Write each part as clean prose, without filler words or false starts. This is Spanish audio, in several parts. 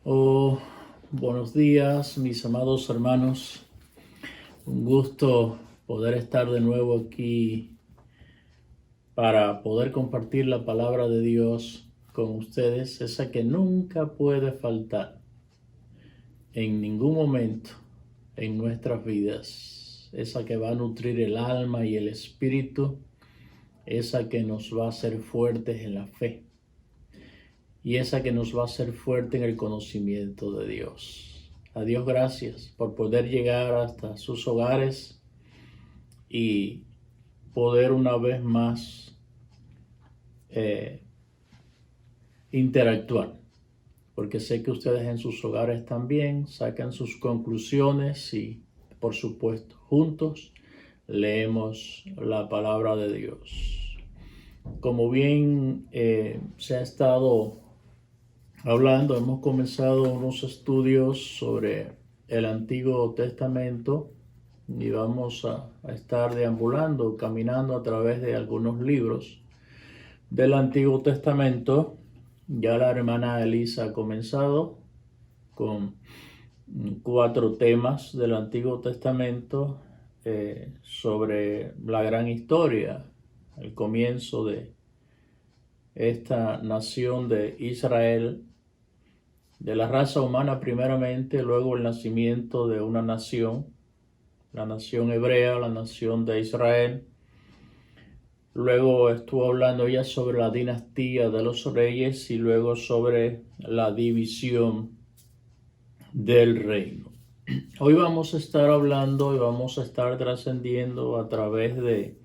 Oh, buenos días, mis amados hermanos. Un gusto poder estar de nuevo aquí para poder compartir la palabra de Dios con ustedes, esa que nunca puede faltar en ningún momento en nuestras vidas, esa que va a nutrir el alma y el espíritu, esa que nos va a hacer fuertes en la fe y esa que nos va a hacer fuerte en el conocimiento de Dios. A Dios gracias por poder llegar hasta sus hogares y poder una vez más interactuar, porque sé que ustedes en sus hogares también sacan sus conclusiones y, por supuesto, juntos leemos la palabra de Dios. Como bien se ha estado hablando, hemos comenzado unos estudios sobre el Antiguo Testamento y vamos a estar deambulando, caminando a través de algunos libros del Antiguo Testamento. Ya la hermana Elisa ha comenzado con 4 temas del Antiguo Testamento sobre la gran historia, el comienzo de esta nación de Israel, de la raza humana primeramente, luego el nacimiento de una nación, la nación hebrea, la nación de Israel. Luego estuvo hablando ella sobre la dinastía de los reyes y luego sobre la división del reino. Hoy vamos a estar hablando y vamos a estar trascendiendo a través de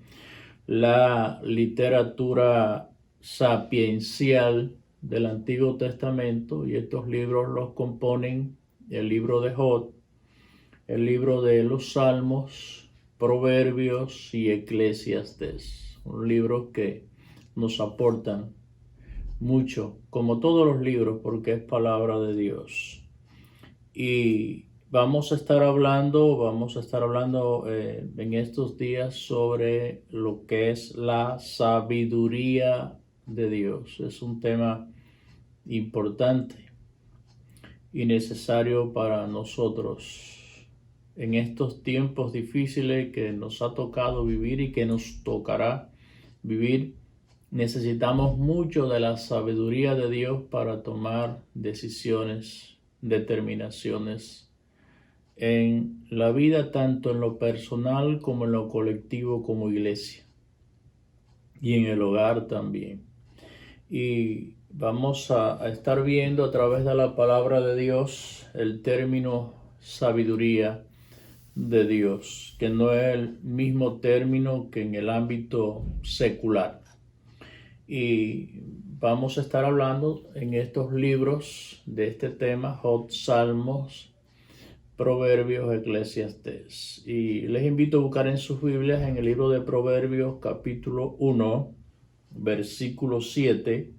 la literatura sapiencial del Antiguo Testamento, y estos libros los componen el libro de Job, el libro de los Salmos, Proverbios y Eclesiastés, un libro que nos aportan mucho, como todos los libros, porque es palabra de Dios. Y vamos a estar hablando en estos días sobre lo que es la sabiduría de Dios. Es un tema importante y necesario para nosotros en estos tiempos difíciles que nos ha tocado vivir y que nos tocará vivir. Necesitamos mucho de la sabiduría de Dios para tomar decisiones, determinaciones en la vida, tanto en lo personal como en lo colectivo como iglesia, y en el hogar también. Y vamos a estar viendo a través de la palabra de Dios el término sabiduría de Dios, que no es el mismo término que en el ámbito secular. Y vamos a estar hablando en estos libros de este tema: Job, Salmos, Proverbios, Eclesiastés. Y les invito a buscar en sus Biblias en el libro de Proverbios capítulo 1, versículo 7.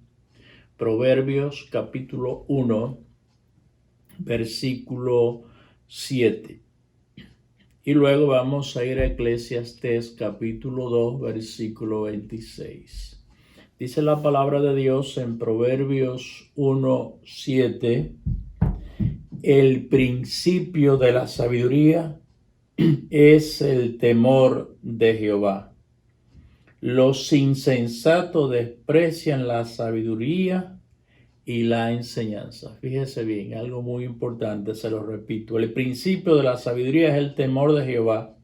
Proverbios capítulo 1, versículo 7. Y luego vamos a ir a Eclesiastés capítulo 2, versículo 26. Dice la palabra de Dios en Proverbios 1:7: el principio de la sabiduría es el temor de Jehová. Los insensatos desprecian la sabiduría y la enseñanza. Fíjese bien, algo muy importante, se lo repito. El principio de la sabiduría es el temor de Jehová.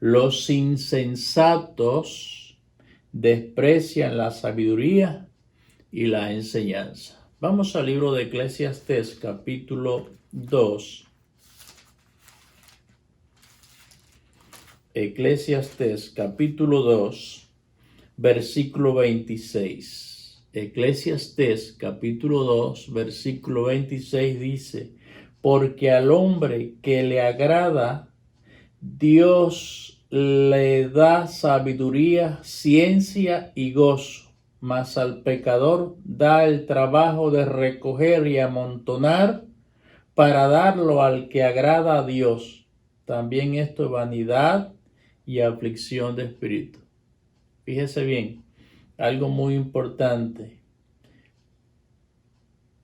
Los insensatos desprecian la sabiduría y la enseñanza. Vamos al libro de Eclesiastés capítulo 2. Eclesiastés capítulo 2, versículo 26. Eclesiastés capítulo 2, versículo 26 dice: porque al hombre que le agrada, Dios le da sabiduría, ciencia y gozo, mas al pecador da el trabajo de recoger y amontonar para darlo al que agrada a Dios. También esto es vanidad y aflicción de espíritu. Fíjese bien, algo muy importante.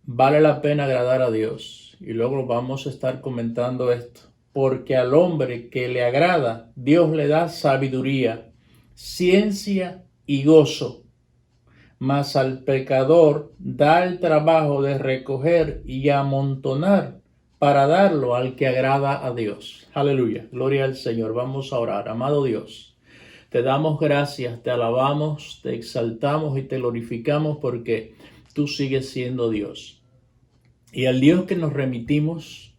Vale la pena agradar a Dios y luego vamos a estar comentando esto. Porque al hombre que le agrada, Dios le da sabiduría, ciencia y gozo. Mas al pecador da el trabajo de recoger y amontonar para darlo al que agrada a Dios. Aleluya, gloria al Señor. Vamos a orar. Amado Dios, te damos gracias, te alabamos, te exaltamos y te glorificamos porque tú sigues siendo Dios. Y al Dios que nos remitimos,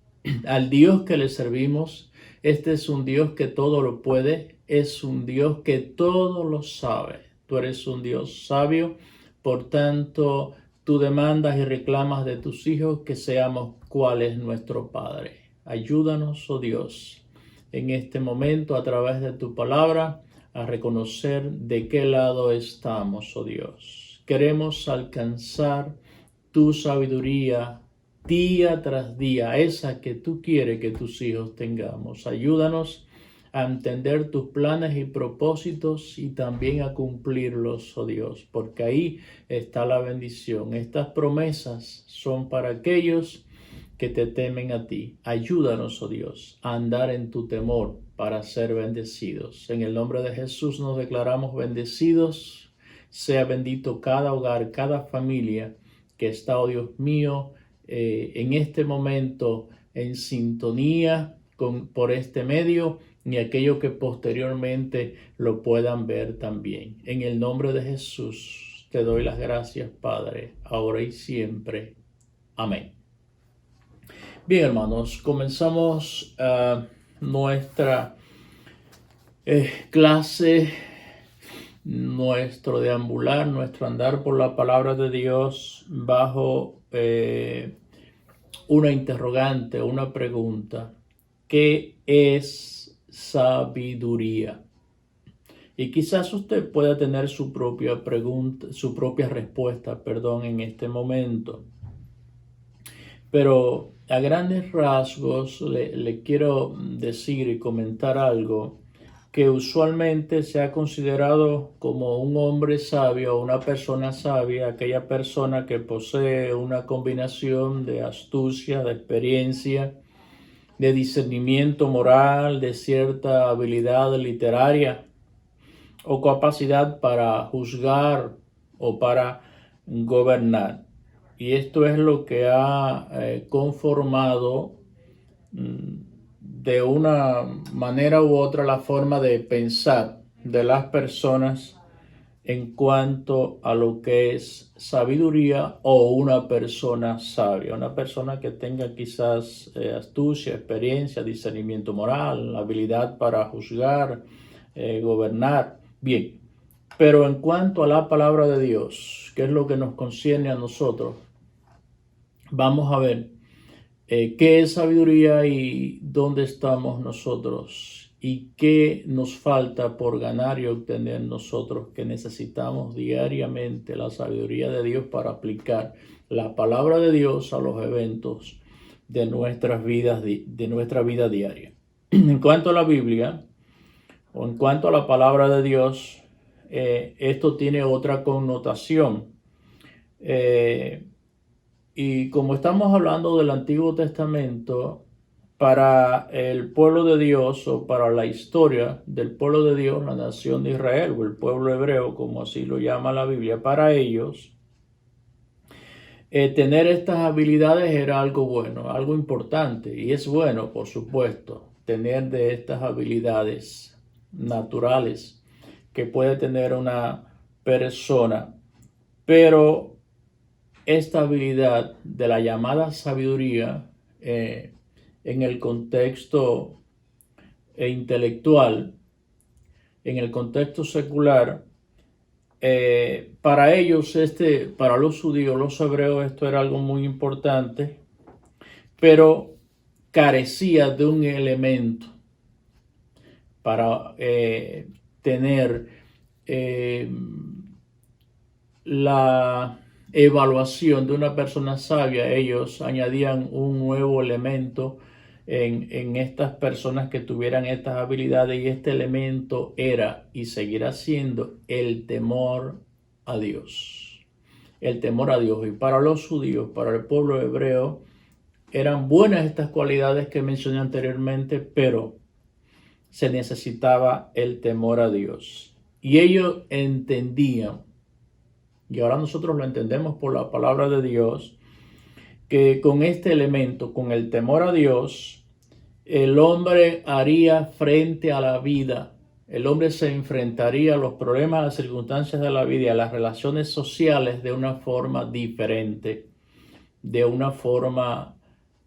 al Dios que le servimos, este es un Dios que todo lo puede, es un Dios que todo lo sabe. Tú eres un Dios sabio, por tanto, tú demandas y reclamas de tus hijos que seamos cual es nuestro Padre. Ayúdanos, oh Dios, en este momento a través de tu palabra a reconocer de qué lado estamos, oh Dios. Queremos alcanzar tu sabiduría día tras día, esa que tú quieres que tus hijos tengamos. Ayúdanos a entender tus planes y propósitos y también a cumplirlos, oh Dios, porque ahí está la bendición. Estas promesas son para aquellos que te temen a ti. Ayúdanos, oh Dios, a andar en tu temor para ser bendecidos. En el nombre de Jesús nos declaramos bendecidos. Sea bendito cada hogar, cada familia que está, oh Dios mío, en este momento en sintonía por este medio, ni aquellos que posteriormente lo puedan ver también. En el nombre de Jesús te doy las gracias, Padre, ahora y siempre. Amén. Bien, hermanos, comenzamos nuestra clase, nuestro deambular, nuestro andar por la palabra de Dios bajo una interrogante, una pregunta. ¿Qué es sabiduría? Y quizás usted pueda tener su propia pregunta, su propia respuesta, en este momento. Pero a grandes rasgos le quiero decir y comentar algo que usualmente se ha considerado como un hombre sabio o una persona sabia, aquella persona que posee una combinación de astucia, de experiencia, de discernimiento moral, de cierta habilidad literaria o capacidad para juzgar o para gobernar. Y esto es lo que ha conformado de una manera u otra la forma de pensar de las personas en cuanto a lo que es sabiduría o una persona sabia, una persona que tenga quizás astucia, experiencia, discernimiento moral, habilidad para juzgar, gobernar. Bien, pero en cuanto a la palabra de Dios, que es lo que nos concierne a nosotros, vamos a ver qué es sabiduría y dónde estamos nosotros y qué nos falta por ganar y obtener nosotros, que necesitamos diariamente la sabiduría de Dios para aplicar la palabra de Dios a los eventos de nuestras vidas, de nuestra vida diaria. En cuanto a la Biblia o en cuanto a la palabra de Dios, esto tiene otra connotación. Y como estamos hablando del Antiguo Testamento, para el pueblo de Dios o para la historia del pueblo de Dios, la nación de Israel o el pueblo hebreo, como así lo llama la Biblia, para ellos, tener estas habilidades era algo bueno, algo importante. Y es bueno, por supuesto, tener de estas habilidades naturales que puede tener una persona, pero esta habilidad de la llamada sabiduría en el contexto intelectual, en el contexto secular, para ellos, para los judíos, los hebreos, esto era algo muy importante, pero carecía de un elemento para tener la evaluación de una persona sabia. Ellos añadían un nuevo elemento en estas personas que tuvieran estas habilidades, y este elemento era y seguirá siendo el temor a Dios. El temor a Dios. Y para los judíos, para el pueblo hebreo, eran buenas estas cualidades que mencioné anteriormente, pero se necesitaba el temor a Dios. Y ellos entendían, y ahora nosotros lo entendemos por la palabra de Dios, que con este elemento, con el temor a Dios, el hombre haría frente a la vida. El hombre se enfrentaría a los problemas, a las circunstancias de la vida y a las relaciones sociales de una forma diferente, de una forma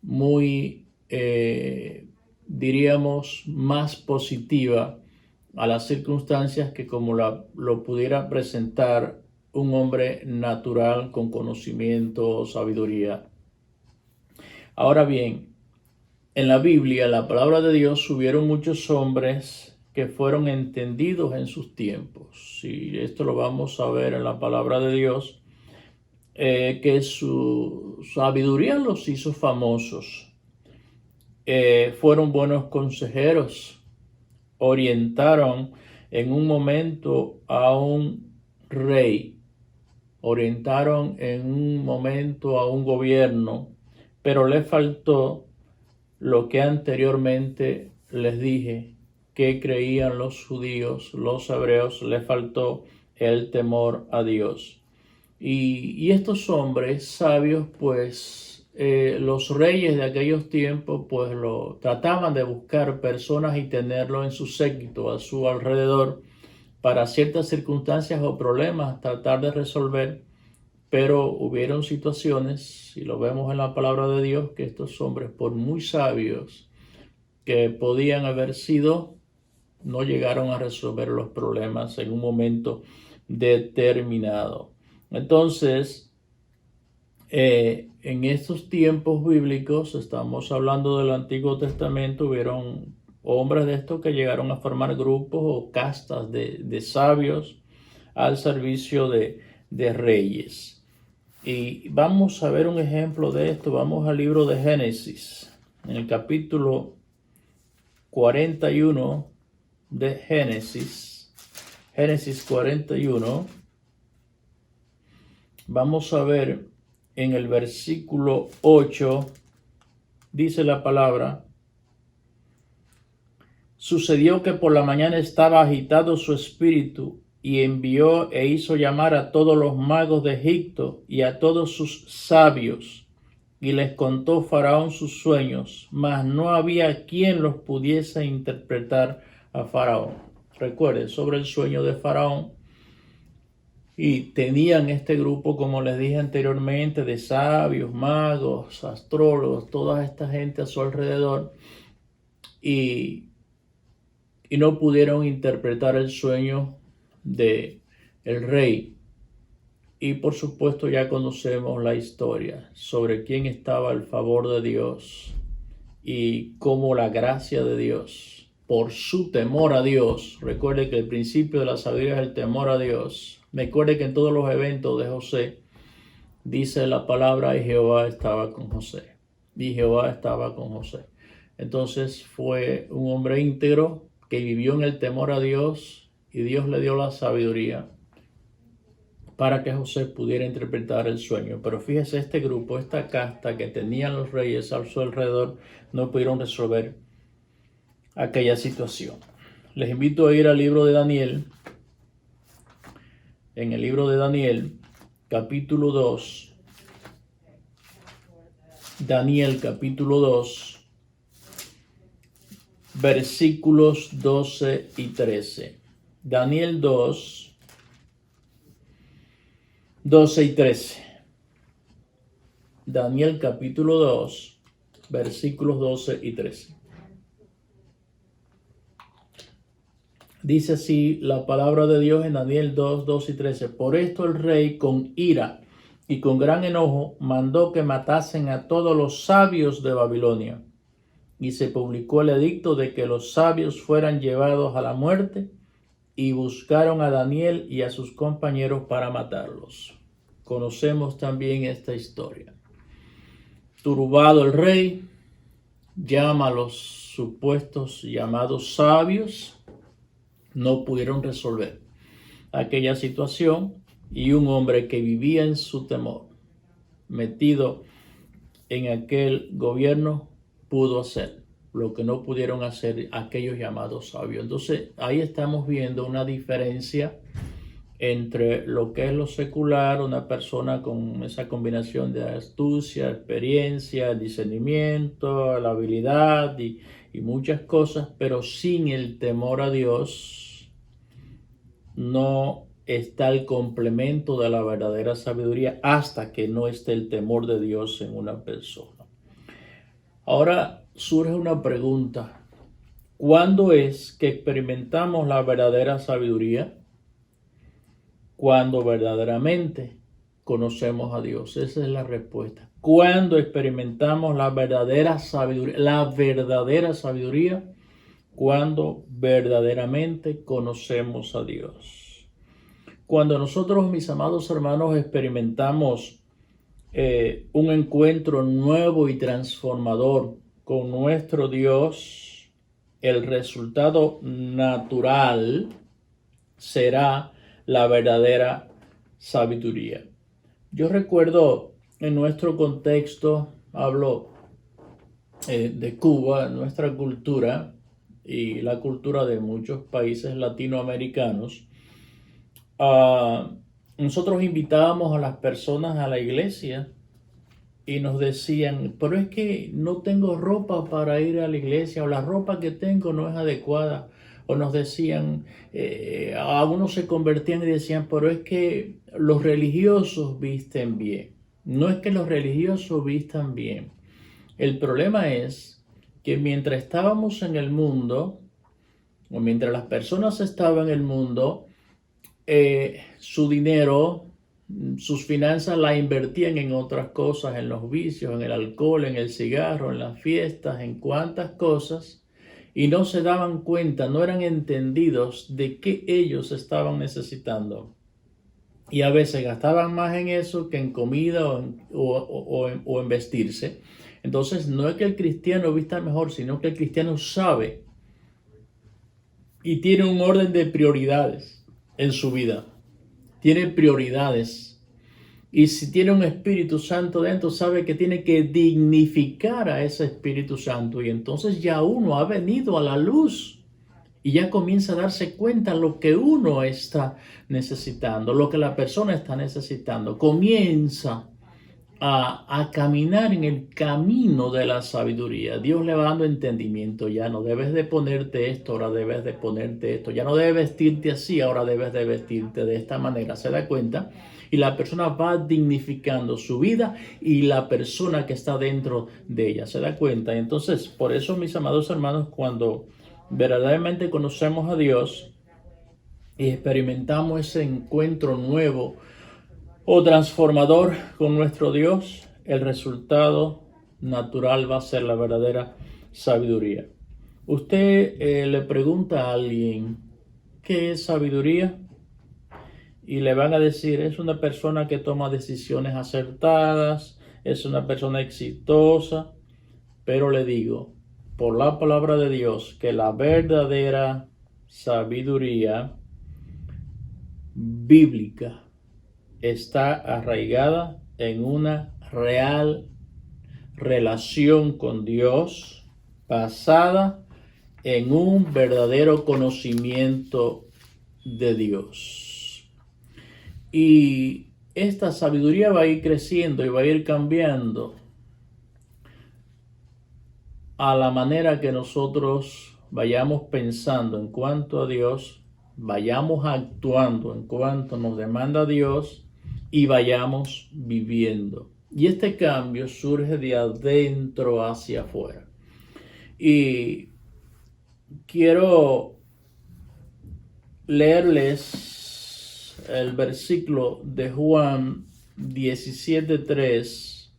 muy, diríamos, más positiva a las circunstancias que como lo pudiera presentar un hombre natural con conocimiento, sabiduría. Ahora bien, en la Biblia, en la palabra de Dios, hubieron muchos hombres que fueron entendidos en sus tiempos. Y esto lo vamos a ver en la palabra de Dios, que su sabiduría los hizo famosos. Fueron buenos consejeros, orientaron en un momento a un rey, orientaron en un momento a un gobierno, pero le faltó lo que anteriormente les dije, que creían los judíos, los hebreos, le faltó el temor a Dios. Y estos hombres sabios, pues los reyes de aquellos tiempos, pues lo trataban de buscar personas y tenerlo en su séquito, a su alrededor, para ciertas circunstancias o problemas, tratar de resolver. Pero hubieron situaciones, y lo vemos en la palabra de Dios, que estos hombres, por muy sabios que podían haber sido, no llegaron a resolver los problemas en un momento determinado. Entonces, en estos tiempos bíblicos, estamos hablando del Antiguo Testamento, hubieron hombres de estos que llegaron a formar grupos o castas de sabios al servicio de reyes. Y vamos a ver un ejemplo de esto. Vamos al libro de Génesis, en el capítulo 41 de Génesis. Génesis 41. Vamos a ver en el versículo 8, dice la palabra: sucedió que por la mañana estaba agitado su espíritu, y envió e hizo llamar a todos los magos de Egipto y a todos sus sabios, y les contó Faraón sus sueños, mas no había quien los pudiese interpretar a Faraón. Recuerden sobre el sueño de Faraón. Y tenían este grupo, como les dije anteriormente, de sabios, magos, astrólogos, toda esta gente a su alrededor, y no pudieron interpretar el sueño de el rey. Y por supuesto ya conocemos la historia sobre quién estaba el favor de Dios y cómo la gracia de Dios, por su temor a Dios. Recuerde que el principio de la sabiduría es el temor a Dios. Recuerde que en todos los eventos de José dice la palabra: y Jehová estaba con José. Y Jehová estaba con José. Entonces fue un hombre íntegro que vivió en el temor a Dios, y Dios le dio la sabiduría para que José pudiera interpretar el sueño. Pero fíjese, este grupo, esta casta que tenían los reyes a su alrededor, no pudieron resolver aquella situación. Les invito a ir al libro de Daniel. En el libro de Daniel, capítulo 2. Daniel, capítulo 2, versículos 12 y 13. Daniel 2, 12 y 13. Daniel capítulo 2, versículos 12 y 13. Dice así la palabra de Dios en Daniel 2, 12 y 13. Por esto el rey, con ira y con gran enojo, mandó que matasen a todos los sabios de Babilonia. Y se publicó el edicto de que los sabios fueran llevados a la muerte, y buscaron a Daniel y a sus compañeros para matarlos. Conocemos también esta historia. Turbado el rey, llama a los supuestos llamados sabios. No pudieron resolver aquella situación, y un hombre que vivía en su temor, metido en aquel gobierno pudo hacer, lo que no pudieron hacer aquellos llamados sabios. Entonces ahí estamos viendo una diferencia entre lo que es lo secular, una persona con esa combinación de astucia, experiencia, discernimiento, la habilidad y muchas cosas, pero sin el temor a Dios, no está el complemento de la verdadera sabiduría hasta que no esté el temor de Dios en una persona. Ahora surge una pregunta: ¿cuándo es que experimentamos la verdadera sabiduría? Cuando verdaderamente conocemos a Dios. Esa es la respuesta. Cuando experimentamos la verdadera sabiduría, cuando verdaderamente conocemos a Dios. Cuando nosotros, mis amados hermanos, experimentamos un encuentro nuevo y transformador con nuestro Dios, el resultado natural será la verdadera sabiduría. Yo recuerdo en nuestro contexto, hablo de Cuba, nuestra cultura y la cultura de muchos países latinoamericanos. Nosotros invitábamos a las personas a la iglesia y nos decían, pero es que no tengo ropa para ir a la iglesia, o la ropa que tengo no es adecuada. O nos decían, algunos se convertían y decían, pero es que los religiosos visten bien. No es que los religiosos vistan bien. El problema es que mientras estábamos en el mundo, o mientras las personas estaban en el mundo, su dinero, sus finanzas la invertían en otras cosas, en los vicios, en el alcohol, en el cigarro, en las fiestas, en cuantas cosas, y no se daban cuenta, no eran entendidos de qué ellos estaban necesitando. Y a veces gastaban más en eso que en comida o en vestirse. Entonces no es que el cristiano vista mejor, sino que el cristiano sabe y tiene un orden de prioridades en su vida. Tiene prioridades. Y si tiene un Espíritu Santo dentro, sabe que tiene que dignificar a ese Espíritu Santo. Y entonces ya uno ha venido a la luz y ya comienza a darse cuenta lo que uno está necesitando, lo que la persona está necesitando. Comienza a caminar en el camino de la sabiduría. Dios le va dando entendimiento. Ya no debes de ponerte esto, ahora debes de ponerte esto. Ya no debes vestirte así, ahora debes de vestirte de esta manera. ¿Se da cuenta? Y la persona va dignificando su vida y la persona que está dentro de ella. ¿Se da cuenta? Y entonces, por eso, mis amados hermanos, cuando verdaderamente conocemos a Dios y experimentamos ese encuentro nuevo o transformador con nuestro Dios, el resultado natural va a ser la verdadera sabiduría. Usted le pregunta a alguien, ¿qué es sabiduría? Y le van a decir, es una persona que toma decisiones acertadas, es una persona exitosa. Pero le digo, por la palabra de Dios, que la verdadera sabiduría bíblica está arraigada en una real relación con Dios, basada en un verdadero conocimiento de Dios. Y esta sabiduría va a ir creciendo y va a ir cambiando a la manera que nosotros vayamos pensando en cuanto a Dios, vayamos actuando en cuanto nos demanda Dios y vayamos viviendo. Y este cambio surge de adentro hacia afuera. Y quiero leerles el versículo de Juan 17:3.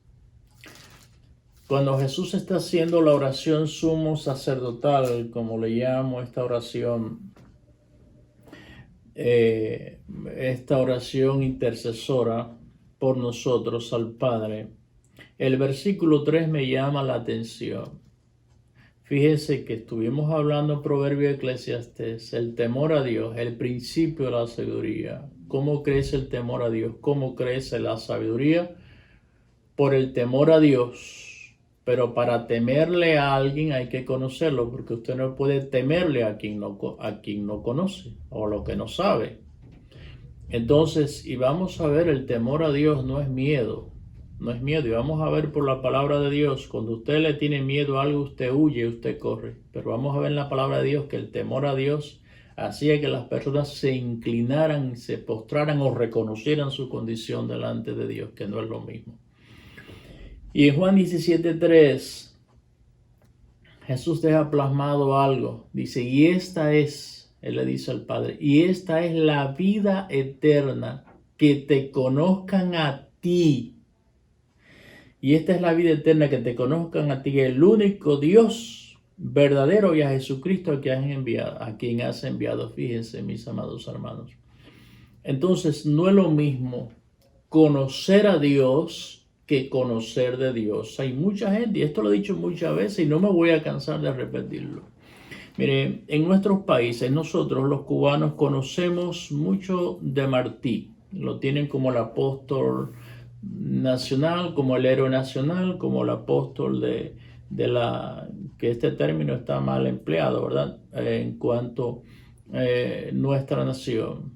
Cuando Jesús está haciendo la oración sumo sacerdotal, como le llamo esta oración intercesora por nosotros al Padre, el versículo 3 me llama la atención. Fíjese que estuvimos hablando en Proverbio Eclesiastés, el temor a Dios, el principio de la sabiduría. ¿Cómo crece el temor a Dios? ¿Cómo crece la sabiduría? por el temor a Dios, pero para temerle a alguien hay que conocerlo, porque usted no puede temerle a quien no conoce o lo que no sabe. Entonces, y vamos a ver, el temor a Dios no es miedo, no es miedo. Y vamos a ver por la palabra de Dios, cuando usted le tiene miedo a algo, usted huye, usted corre. Pero vamos a ver en la palabra de Dios que el temor a Dios hacía que las personas se inclinaran, se postraran o reconocieran su condición delante de Dios, que no es lo mismo. Y en Juan 17:3, Jesús deja plasmado algo. Dice, y esta es, Él le dice al Padre, y esta es la vida eterna, que te conozcan a ti. Y esta es la vida eterna, que te conozcan a ti, el único Dios verdadero, y a Jesucristo a quien has enviado. Fíjense, mis amados hermanos. Entonces, no es lo mismo conocer a Dios que conocer de Dios. Hay mucha gente, y esto lo he dicho muchas veces, y no me voy a cansar de repetirlo. Mire, en nuestros países, nosotros los cubanos conocemos mucho de Martí. Lo tienen como el apóstol nacional, como el héroe nacional, como el apóstol de que este término está mal empleado, ¿verdad? En cuanto a nuestra nación.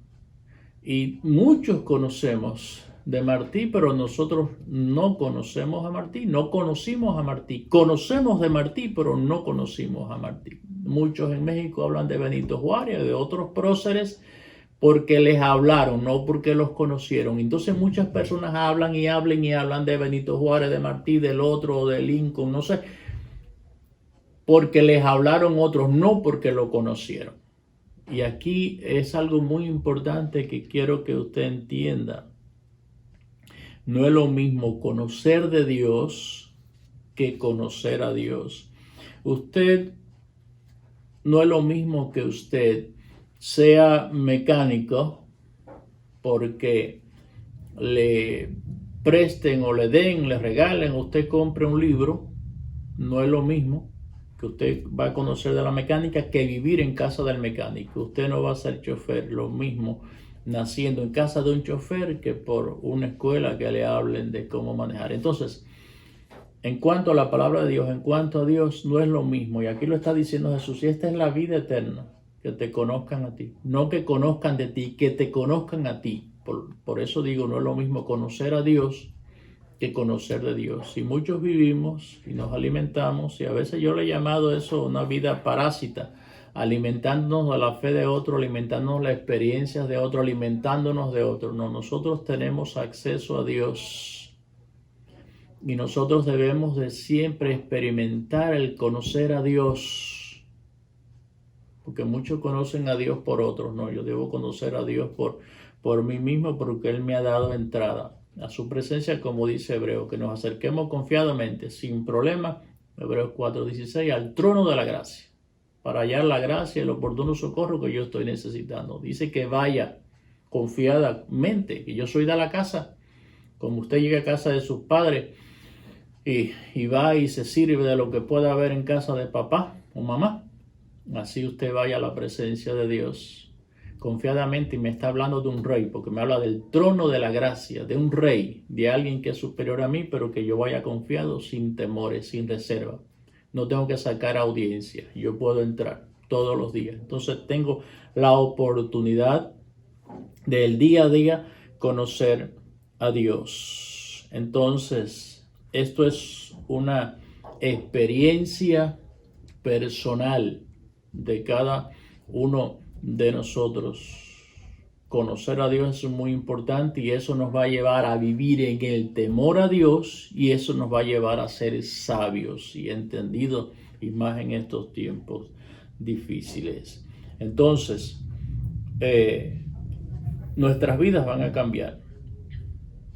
Y muchos conocemos de Martí, pero nosotros no conocemos a Martí, no conocimos a Martí. Conocemos de Martí, pero no conocimos a Martí. Muchos en México hablan de Benito Juárez, de otros próceres, porque les hablaron, no porque los conocieron. Entonces muchas personas hablan de Benito Juárez, de Martí, del otro, de Lincoln, no sé, porque les hablaron otros, no porque lo conocieron. Y aquí es algo muy importante que quiero que usted entienda. No es lo mismo conocer de Dios que conocer a Dios. Usted no es lo mismo que usted sea mecánico porque le presten o le den, le regalen, usted compre un libro. No es lo mismo que usted va a conocer de la mecánica que vivir en casa del mecánico. Usted no va a ser chofer, lo mismo naciendo en casa de un chofer que por una escuela que le hablen de cómo manejar. Entonces, en cuanto a la palabra de Dios, en cuanto a Dios, no es lo mismo. Y aquí lo está diciendo Jesús, y esta es la vida eterna, que te conozcan a ti. No que conozcan de ti, que te conozcan a ti. Por eso digo, no es lo mismo conocer a Dios que conocer de Dios. Y muchos vivimos y nos alimentamos, y a veces yo le he llamado eso una vida parásita, alimentándonos de la fe de otro, alimentándonos de las experiencias de otro, alimentándonos de otro. No, nosotros tenemos acceso a Dios y nosotros debemos de siempre experimentar el conocer a Dios, porque muchos conocen a Dios por otros. No, yo debo conocer a Dios por mí mismo, porque Él me ha dado entrada a su presencia, como dice Hebreo, que nos acerquemos confiadamente, sin problema, Hebreos 4:16, al trono de la gracia, para hallar la gracia y el oportuno socorro que yo estoy necesitando. Dice que vaya confiadamente, que yo soy de la casa, como usted llega a casa de sus padres y va y se sirve de lo que pueda haber en casa de papá o mamá, así usted vaya a la presencia de Dios confiadamente. Y me está hablando de un rey, porque me habla del trono de la gracia, de un rey, de alguien que es superior a mí, pero que yo vaya confiado, sin temores, sin reserva. No tengo que sacar audiencia, yo puedo entrar todos los días. Entonces tengo la oportunidad del día a día conocer a Dios. Entonces, esto es una experiencia personal de cada uno de nosotros. Conocer a Dios es muy importante, y eso nos va a llevar a vivir en el temor a Dios, y eso nos va a llevar a ser sabios y entendidos, y más en estos tiempos difíciles. Entonces, nuestras vidas van a cambiar,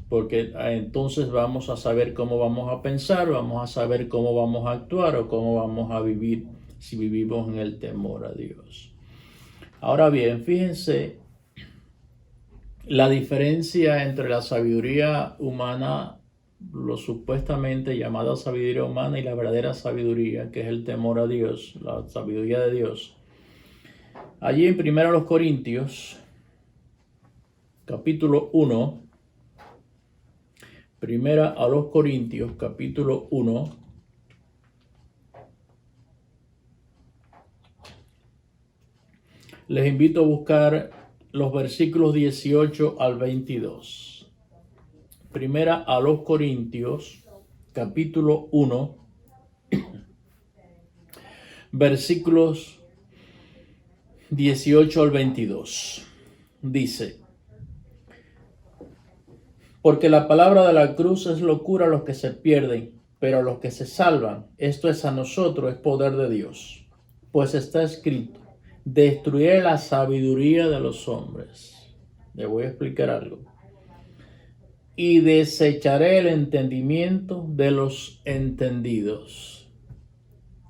porque entonces vamos a saber cómo vamos a pensar, vamos a saber cómo vamos a actuar o cómo vamos a vivir si vivimos en el temor a Dios. Ahora bien, fíjense la diferencia entre la sabiduría humana, lo supuestamente llamada sabiduría humana, y la verdadera sabiduría, que es el temor a Dios, la sabiduría de Dios. Allí en 1 Corintios, capítulo 1, Primera a los Corintios, capítulo 1. Les invito a buscar los versículos 18 al 22. Primera a los Corintios, capítulo 1, versículos 18 al 22. Dice: porque la palabra de la cruz es locura a los que se pierden, pero a los que se salvan, esto es a nosotros, es poder de Dios. Pues está escrito: destruiré la sabiduría de los hombres. Le voy a explicar algo. Y desecharé el entendimiento de los entendidos.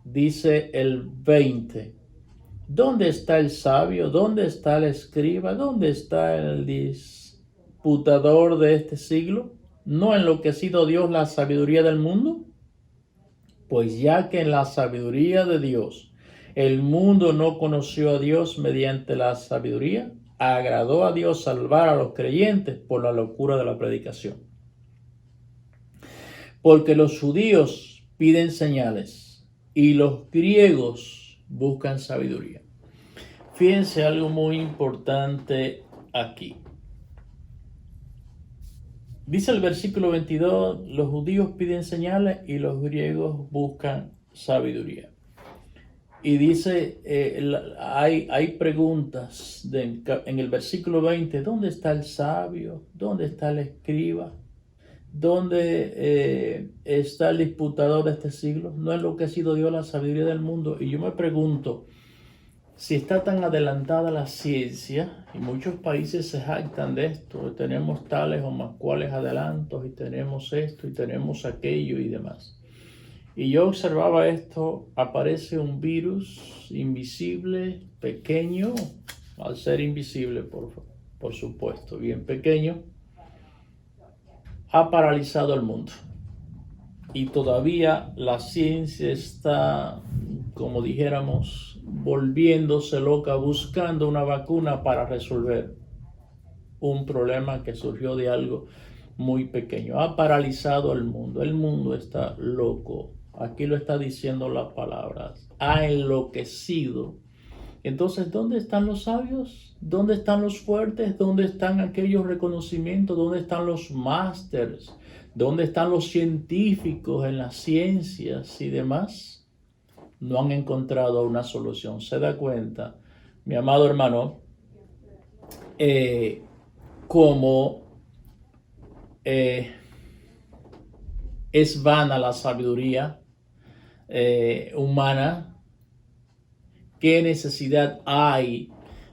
Dice el 20. ¿Dónde está el sabio? ¿Dónde está el escriba? ¿Dónde está el disputador de este siglo? ¿No ha enloquecido Dios la sabiduría del mundo? Pues ya que en la sabiduría de Dios el mundo no conoció a Dios mediante la sabiduría, agradó a Dios salvar a los creyentes por la locura de la predicación. Porque los judíos piden señales y los griegos buscan sabiduría. Fíjense algo muy importante aquí. Dice el versículo 22, los judíos piden señales y los griegos buscan sabiduría. Y dice, hay preguntas en el versículo 20, ¿dónde está el sabio? ¿Dónde está el escriba? ¿Dónde está el disputador de este siglo? ¿No ha enloquecido Dios la sabiduría del mundo? Y yo me pregunto, si está tan adelantada la ciencia, y muchos países se jactan de esto, tenemos tales o más cuales adelantos, y tenemos esto, y tenemos aquello y demás. Y yo observaba esto, aparece un virus invisible, pequeño, al ser invisible, por supuesto, bien pequeño, ha paralizado el mundo. Y todavía la ciencia está, como dijéramos, volviéndose loca, buscando una vacuna para resolver un problema que surgió de algo muy pequeño. Ha paralizado el mundo está loco. Aquí lo está diciendo las palabras. Ha enloquecido. Entonces, ¿dónde están los sabios? ¿Dónde están los fuertes? ¿Dónde están aquellos reconocimientos? ¿Dónde están los másters? ¿Dónde están los científicos en las ciencias y demás? No han encontrado una solución. ¿Se da cuenta, mi amado hermano, cómo es vana la sabiduría humana? ¿Qué necesidad hay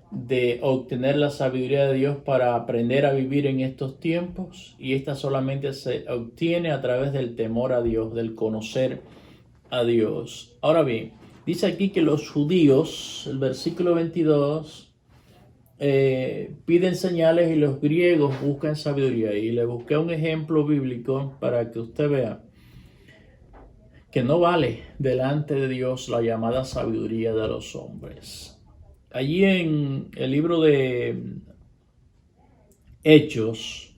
de obtener la sabiduría de Dios para aprender a vivir en estos tiempos? Y esta solamente se obtiene a través del temor a Dios, del conocer a Dios. Ahora bien, dice aquí que los judíos, el versículo 22, piden señales y los griegos buscan sabiduría. Y le busqué un ejemplo bíblico para que usted vea que no vale delante de Dios la llamada sabiduría de los hombres. Allí en el libro de Hechos,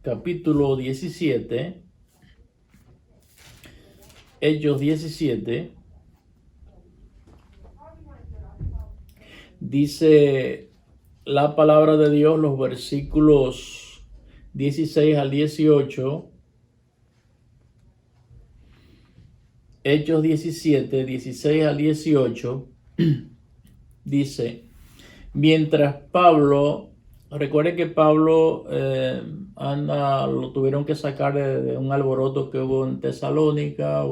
capítulo 17, Hechos 17, dice la palabra de Dios, los versículos 16 al 18, Hechos 17, 16 al 18, dice, mientras Pablo, recuerde que Pablo lo tuvieron que sacar de un alboroto que hubo en Tesalónica,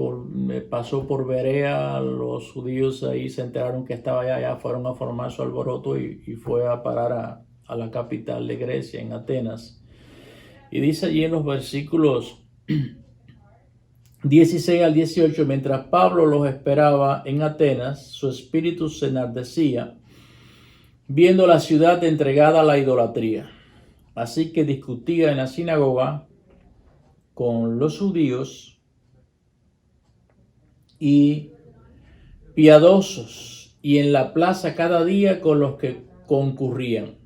pasó por Berea, los judíos ahí se enteraron que estaba allá, fueron a formar su alboroto y fue a parar a la capital de Grecia, en Atenas. Y dice allí en los versículos 16 al 18, mientras Pablo los esperaba en Atenas, su espíritu se enardecía, viendo la ciudad entregada a la idolatría. Así que discutía en la sinagoga con los judíos y piadosos, y en la plaza cada día con los que concurrían.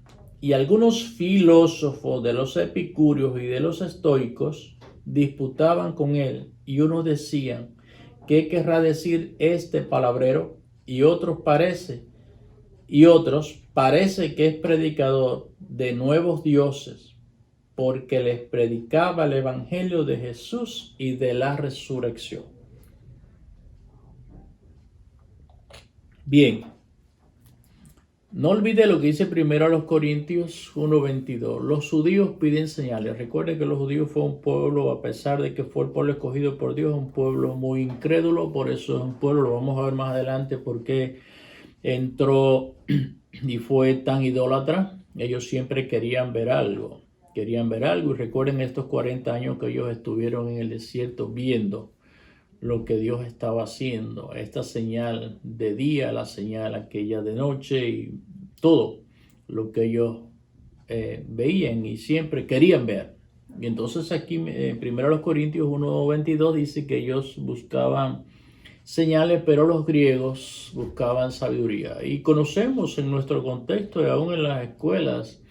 Y algunos filósofos de los epicúreos y de los estoicos disputaban con él, y unos decían: ¿qué querrá decir este palabrero? Y otros parece que es predicador de nuevos dioses, porque les predicaba el evangelio de Jesús y de la resurrección. Bien, no olvide lo que dice primero a los Corintios 1:22. Los judíos piden señales. Recuerde que los judíos fue un pueblo, a pesar de que fue el pueblo escogido por Dios, un pueblo muy incrédulo. Por eso es un pueblo, lo vamos a ver más adelante, porque entró y fue tan idólatra. Ellos siempre querían ver algo. Y recuerden estos 40 años que ellos estuvieron en el desierto viendo lo que Dios estaba haciendo, esta señal de día, la señal aquella de noche, y todo lo que ellos veían y siempre querían ver. Y entonces aquí primero los Corintios 1:22 dice que ellos buscaban señales, pero los griegos buscaban sabiduría. Y conocemos en nuestro contexto y aún en las escuelas,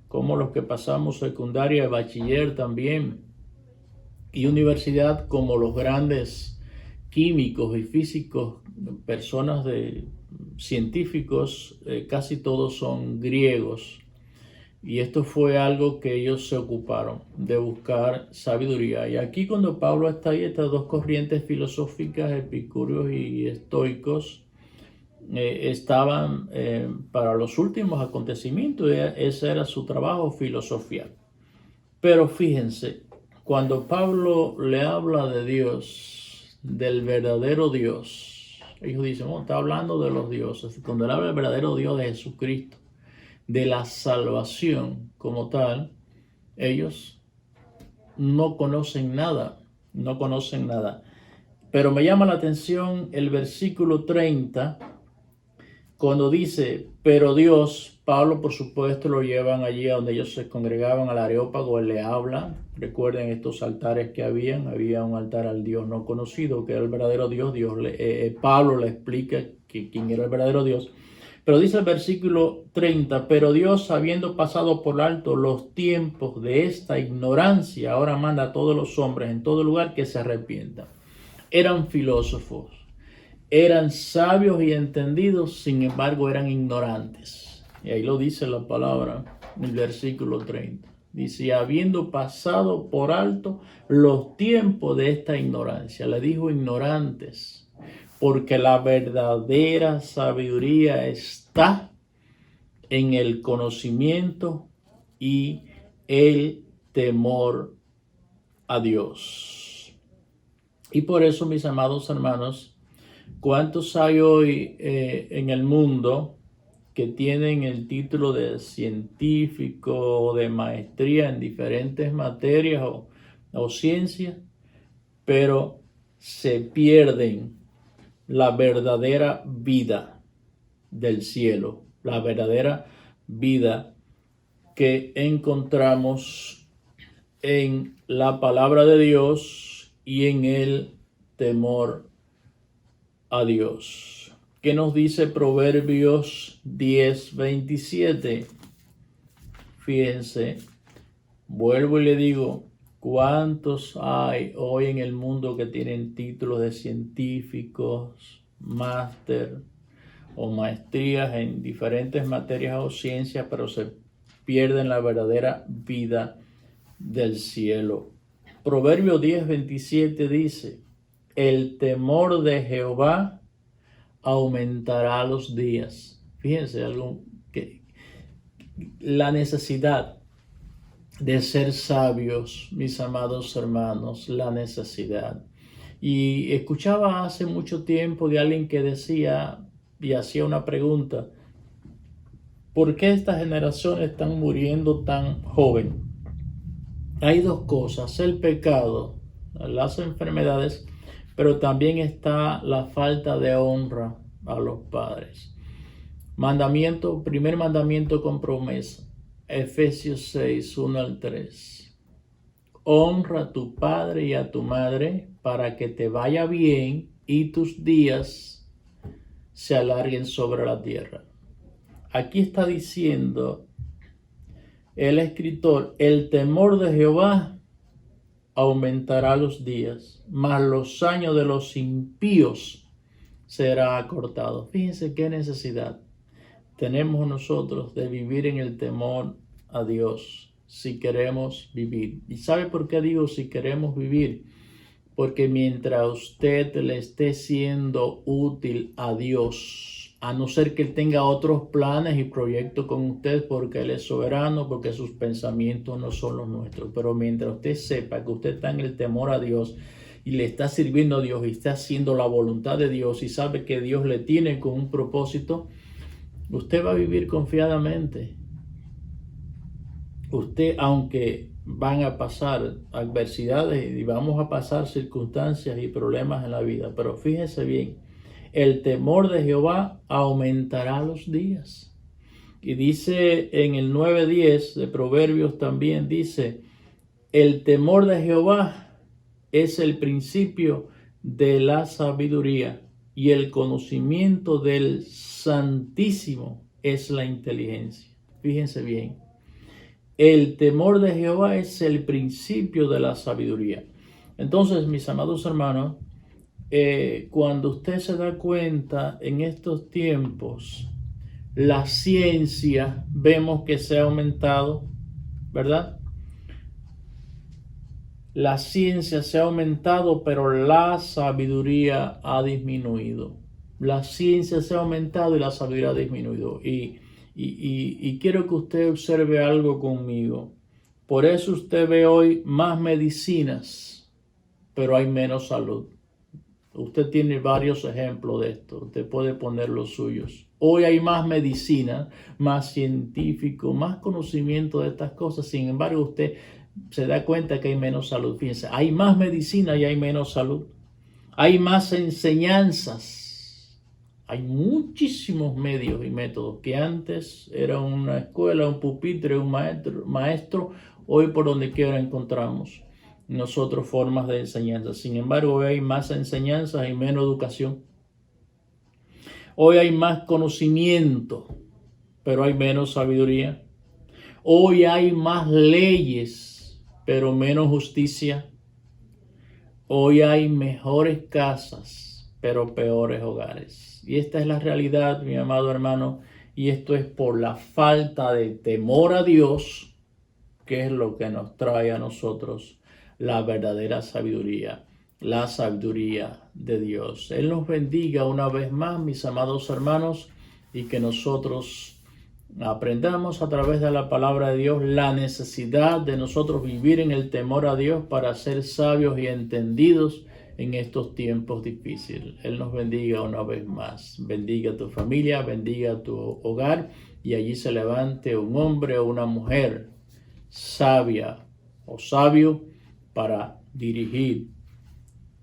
como los que pasamos secundaria, bachiller también, y universidad, como los grandes químicos y físicos, personas de científicos, casi todos son griegos. Y esto fue algo que ellos se ocuparon de buscar sabiduría. Y aquí cuando Pablo está ahí, estas dos corrientes filosóficas, epicúreos y estoicos, estaban para los últimos acontecimientos. Ese era su trabajo, filosofía. Pero fíjense, cuando Pablo le habla de Dios, del verdadero Dios, ellos dicen: está hablando de los dioses. Cuando él habla del verdadero Dios, de Jesucristo, de la salvación como tal, ellos no conocen nada. Pero me llama la atención el versículo 30, cuando dice: pero Dios. Pablo, por supuesto, lo llevan allí a donde ellos se congregaban, al Areópago. Él le habla. Recuerden estos altares que había un altar al Dios no conocido, que era el verdadero Dios. Pablo le explica quién era el verdadero Dios. Pero dice el versículo 30: pero Dios, habiendo pasado por alto los tiempos de esta ignorancia, ahora manda a todos los hombres en todo lugar que se arrepientan. Eran filósofos, eran sabios y entendidos, sin embargo eran ignorantes. Y ahí lo dice la palabra en el versículo 30. Dice: habiendo pasado por alto los tiempos de esta ignorancia. Le dijo ignorantes, porque la verdadera sabiduría está en el conocimiento y el temor a Dios. Y por eso, mis amados hermanos, ¿cuántos hay hoy en el mundo que tienen el título de científico o de maestría en diferentes materias o ciencias, pero se pierden la verdadera vida del cielo, la verdadera vida que encontramos en la palabra de Dios y en el temor a Dios? ¿Qué nos dice Proverbios 10:27? Fíjense, vuelvo y le digo: ¿cuántos hay hoy en el mundo que tienen títulos de científicos, máster o maestrías en diferentes materias o ciencias, pero se pierden la verdadera vida del cielo? Proverbios 10:27 dice: el temor de Jehová aumentará los días. Fíjense, la necesidad de ser sabios, mis amados hermanos, la necesidad. Y escuchaba hace mucho tiempo de alguien que decía y hacía una pregunta: ¿por qué estas generaciones están muriendo tan joven? Hay dos cosas: el pecado, las enfermedades, pero también está la falta de honra a los padres. Primer mandamiento con promesa, Efesios 6:1-3. Honra a tu padre y a tu madre para que te vaya bien y tus días se alarguen sobre la tierra. Aquí está diciendo el escritor, el temor de Jehová aumentará los días, mas los años de los impíos será acortado. Fíjense qué necesidad tenemos nosotros de vivir en el temor a Dios si queremos vivir. ¿Y sabe por qué digo si queremos vivir? Porque mientras usted le esté siendo útil a Dios, a no ser que Él tenga otros planes y proyectos con usted, porque Él es soberano, porque sus pensamientos no son los nuestros. Pero mientras usted sepa que usted está en el temor a Dios y le está sirviendo a Dios y está haciendo la voluntad de Dios y sabe que Dios le tiene con un propósito, usted va a vivir confiadamente. Usted, aunque van a pasar adversidades y vamos a pasar circunstancias y problemas en la vida, pero fíjese bien, el temor de Jehová aumentará los días. Y dice en el 9:10 de Proverbios también, dice, el temor de Jehová es el principio de la sabiduría y el conocimiento del Santísimo es la inteligencia. Fíjense bien, el temor de Jehová es el principio de la sabiduría. Entonces, mis amados hermanos, cuando usted se da cuenta en estos tiempos, la ciencia vemos que se ha aumentado, ¿verdad? La ciencia se ha aumentado, pero la sabiduría ha disminuido. La ciencia se ha aumentado y la sabiduría ha disminuido. Y quiero que usted observe algo conmigo. Por eso usted ve hoy más medicinas, pero hay menos salud. Usted tiene varios ejemplos de esto. Usted puede poner los suyos. Hoy hay más medicina, más científico, más conocimiento de estas cosas. Sin embargo, usted se da cuenta que hay menos salud. Fíjense, hay más medicina y hay menos salud. Hay más enseñanzas. Hay muchísimos medios y métodos que antes era una escuela, un pupitre, un maestro. Hoy por donde quiera encontramos nosotros formas de enseñanza. Sin embargo, hoy hay más enseñanzas y menos educación. Hoy hay más conocimiento, pero hay menos sabiduría. Hoy hay más leyes, pero menos justicia. Hoy hay mejores casas, pero peores hogares. Y esta es la realidad, mi amado hermano, y esto es por la falta de temor a Dios, que es lo que nos trae a nosotros la verdadera sabiduría, la sabiduría de Dios. Él nos bendiga una vez más, mis amados hermanos, y que nosotros aprendamos a través de la palabra de Dios la necesidad de nosotros vivir en el temor a Dios para ser sabios y entendidos en estos tiempos difíciles. Él nos bendiga una vez más. Bendiga a tu familia, bendiga a tu hogar, y allí se levante un hombre o una mujer sabia o sabio para dirigir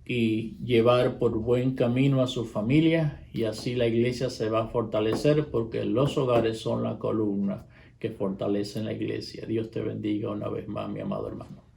y llevar por buen camino a su familia, y así la iglesia se va a fortalecer, porque los hogares son la columna que fortalecen la iglesia. Dios te bendiga una vez más, mi amado hermano.